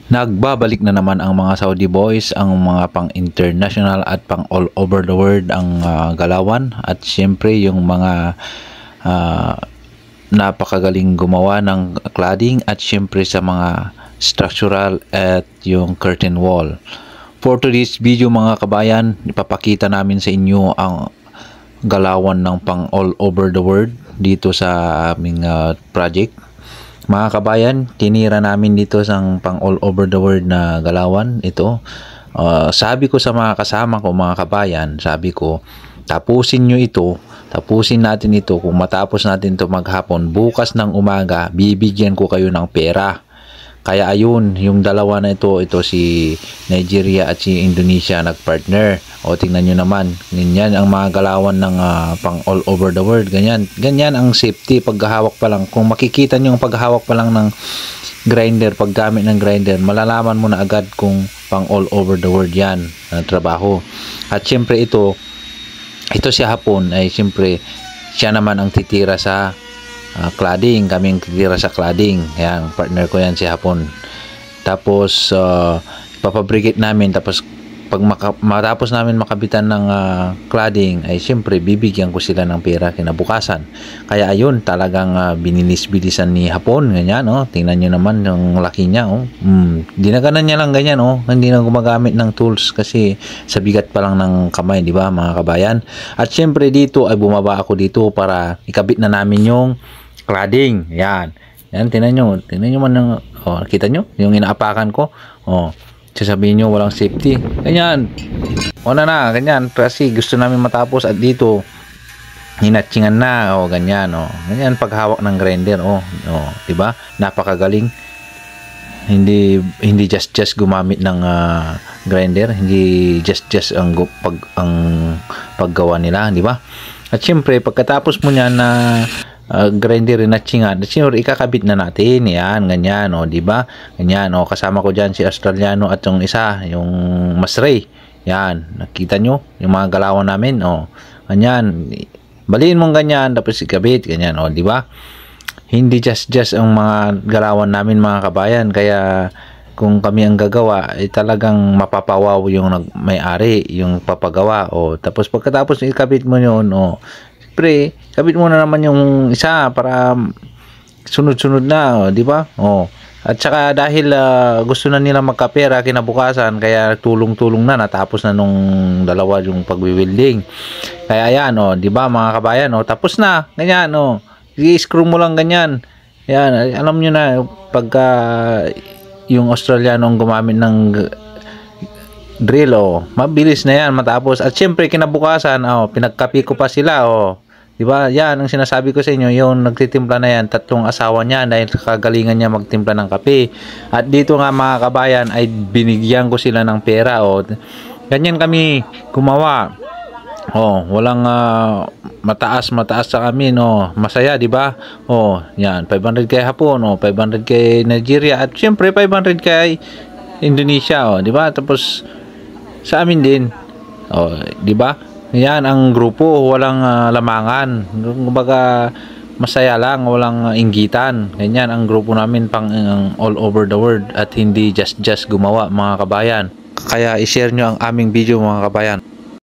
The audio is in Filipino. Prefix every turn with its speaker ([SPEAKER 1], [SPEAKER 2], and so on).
[SPEAKER 1] Nagbabalik na naman ang mga Saudi boys, ang mga pang international at pang all over the world ang galawan, at syempre yung mga napakagaling gumawa ng cladding at syempre sa mga structural at yung curtain wall. For today's video mga kabayan, ipapakita namin sa inyo ang galawan ng pang all over the world dito sa aming project. Mga kabayan, tinira namin dito sang pang all over the world na galawan ito. Sabi ko sa mga kasama ko, mga kabayan, sabi ko, tapusin natin ito. Kung matapos natin ito maghapon, bukas ng umaga, bibigyan ko kayo ng pera. Kaya ayun, yung dalawa na ito si Nigeria at si Indonesia nagpartner. O tingnan nyo naman, ganyan ang mga galawan ng pang all over the world. Ganyan ang safety paghahawak pa lang. Kung makikita nyo yung paghahawak pa lang ng grinder, paggamit ng grinder, malalaman mo na agad kung pang all over the world yan na trabaho. At syempre ito si Hapon ay syempre siya naman ang titira sa cladding, kaming titira sa cladding. Yan, partner ko yan si Hapon. Tapos ipapabricate namin, tapos pag matapos namin makabitan ng cladding ay syempre bibigyan ko sila ng pera kinabukasan. Kaya ayun, talagang binilis-bilisan ni Hapon, ganyan, tingnan nyo naman yung laki niya, dinaganan niya lang ganyan, hindi na gumagamit ng tools kasi sa bigat pa lang ng kamay, di ba mga kabayan? At syempre dito ay bumaba ako dito para ikabit na namin yung cladding. Yan, tingnan nyo man yung, kita nyo yung inaapakan ko, sasabihin nyo walang safety, ganyan, ganyan, kasi gusto namin matapos at dito hinatchingan na, ganyan, paghawak ng grinder, diba, napakagaling, hindi just gumamit ng grinder, hindi just ang paggawa nila, diba? At syempre pagkatapos mo niyan na grinder na chingan, siyempre ikakabit na natin yan, ganyan, di ba? Ganyan, kasama ko diyan si Australiano at yung isa, yung Masray. Yan, nakita nyo yung mga galawan namin, ganyan, baliin mong ganyan tapos ikabit, ganyan, di ba? Hindi just ang mga galawan namin mga kabayan, kaya kung kami ang gagawa ay talagang mapapawaw yung may-ari, yung papagawa, tapos pagkatapos ikabit mo yun, pre, kabit mo na naman yung isa para sunod-sunod na, di ba? At saka dahil gusto na nila magkapera kinabukasan, kaya tulong-tulong na, natapos na nung dalawa yung pagwi-welding. Kaya yan, di ba mga kabayan, tapos na, ganyan, i-screw mo lang ganyan. Yan, alam nyo na, pagka yung Australiano ang gumamit ng drill, mabilis na yan matapos. At syempre kinabukasan, pinagkapi ko pa sila, diba? Yan ang sinasabi ko sa inyo, yung nagtitimpla na yan, tatlong asawa niya dahil sa kagalingan niya magtimpla ng kape. At dito nga mga kabayan ay binigyan ko sila ng pera, ganyan kami gumawa. Walang mataas sa amin, masaya, di ba? Yan, 500 kay Hapon, 500 kay Nigeria, at syempre 500 kay Indonesia, di ba? Tapos sa amin din, di ba? Yan ang grupo, walang lamangan, kumbaga masaya lang, walang inggitan. Ganyan ang grupo namin pang all over the world at hindi just gumawa mga kabayan. Kaya i-share nyo ang aming video mga kabayan.